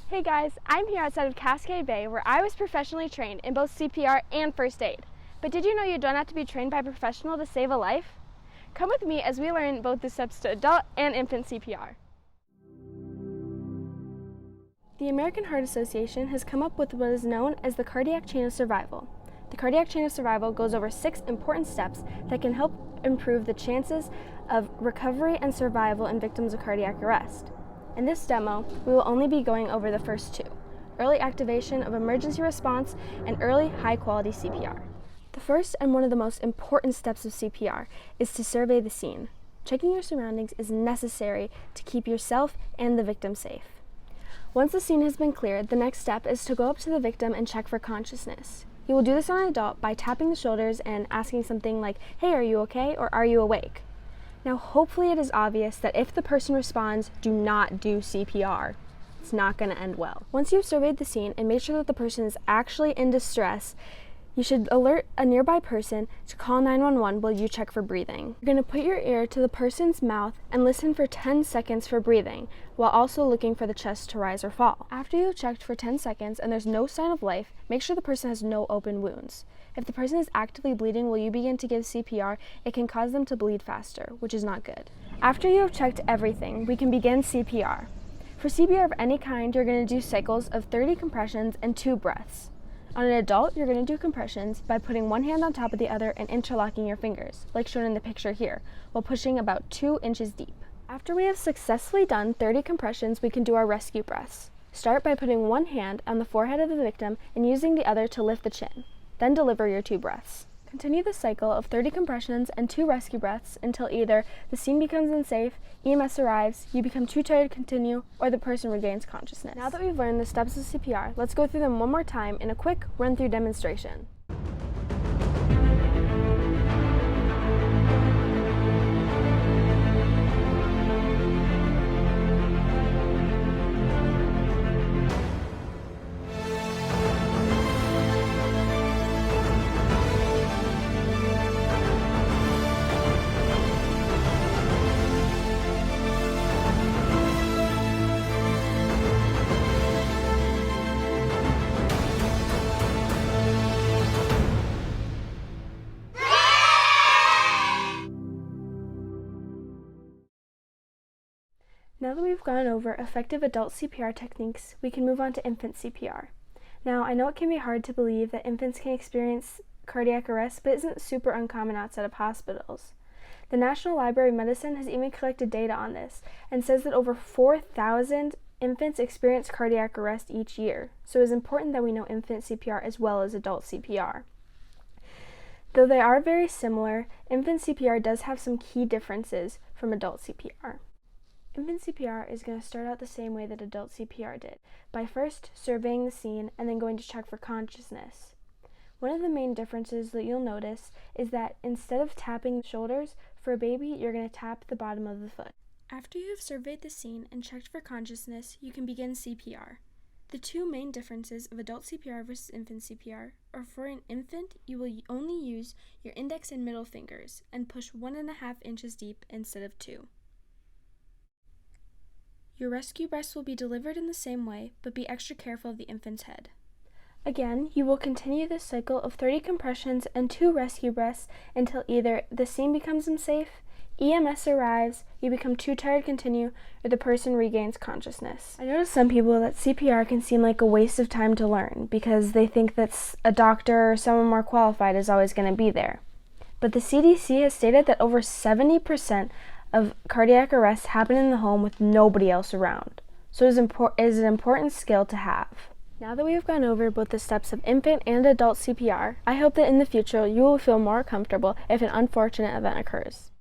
Hey guys, I'm here outside of Cascade Bay where I was professionally trained in both CPR and first aid. But did you know you don't have to be trained by a professional to save a life? Come with me as we learn both the steps to adult and infant CPR. The American Heart Association has come up with what is known as the cardiac chain of survival. The cardiac chain of survival goes over 6 important steps that can help improve the chances of recovery and survival in victims of cardiac arrest. In this demo, we will only be going over the first 2, early activation of emergency response and early high-quality CPR. The first and one of the most important steps of CPR is to survey the scene. Checking your surroundings is necessary to keep yourself and the victim safe. Once the scene has been cleared, the next step is to go up to the victim and check for consciousness. You will do this on an adult by tapping the shoulders and asking something like, "Hey, are you okay?" or "Are you awake?" Now, hopefully it is obvious that if the person responds, do not do CPR. It's not going to end well. Once you've surveyed the scene and made sure that the person is actually in distress, you should alert a nearby person to call 911 while you check for breathing. You're going to put your ear to the person's mouth and listen for 10 seconds for breathing, while also looking for the chest to rise or fall. After you've checked for 10 seconds and there's no sign of life, make sure the person has no open wounds. If the person is actively bleeding while you begin to give CPR, it can cause them to bleed faster, which is not good. After you have checked everything, we can begin CPR. For CPR of any kind, you're going to do cycles of 30 compressions and 2 breaths. On an adult, you're going to do compressions by putting one hand on top of the other and interlocking your fingers, like shown in the picture here, while pushing about 2 inches deep. After we have successfully done 30 compressions, we can do our rescue breaths. Start by putting one hand on the forehead of the victim and using the other to lift the chin. Then deliver your 2 breaths. Continue the cycle of 30 compressions and 2 rescue breaths until either the scene becomes unsafe, EMS arrives, you become too tired to continue, or the person regains consciousness. Now that we've learned the steps of CPR, let's go through them one more time in a quick run-through demonstration. Now that we've gone over effective adult CPR techniques, we can move on to infant CPR. Now, I know it can be hard to believe that infants can experience cardiac arrest, but it isn't super uncommon outside of hospitals. The National Library of Medicine has even collected data on this and says that over 4,000 infants experience cardiac arrest each year, so it's important that we know infant CPR as well as adult CPR. Though they are very similar, infant CPR does have some key differences from adult CPR. Infant CPR is going to start out the same way that adult CPR did, by first surveying the scene and then going to check for consciousness. One of the main differences that you'll notice is that instead of tapping the shoulders, for a baby, you're going to tap the bottom of the foot. After you have surveyed the scene and checked for consciousness, you can begin CPR. The 2 main differences of adult CPR versus infant CPR are for an infant, you will only use your index and middle fingers and push 1.5 inches deep instead of 2. Your rescue breaths will be delivered in the same way, but be extra careful of the infant's head. Again, you will continue this cycle of 30 compressions and 2 rescue breaths until either the scene becomes unsafe, EMS arrives, you become too tired to continue, or the person regains consciousness. I noticed some people that CPR can seem like a waste of time to learn because they think that a doctor or someone more qualified is always going to be there. But the CDC has stated that over 70% of cardiac arrests happen in the home with nobody else around. So it is an important skill to have. Now that we have gone over both the steps of infant and adult CPR, I hope that in the future you will feel more comfortable if an unfortunate event occurs.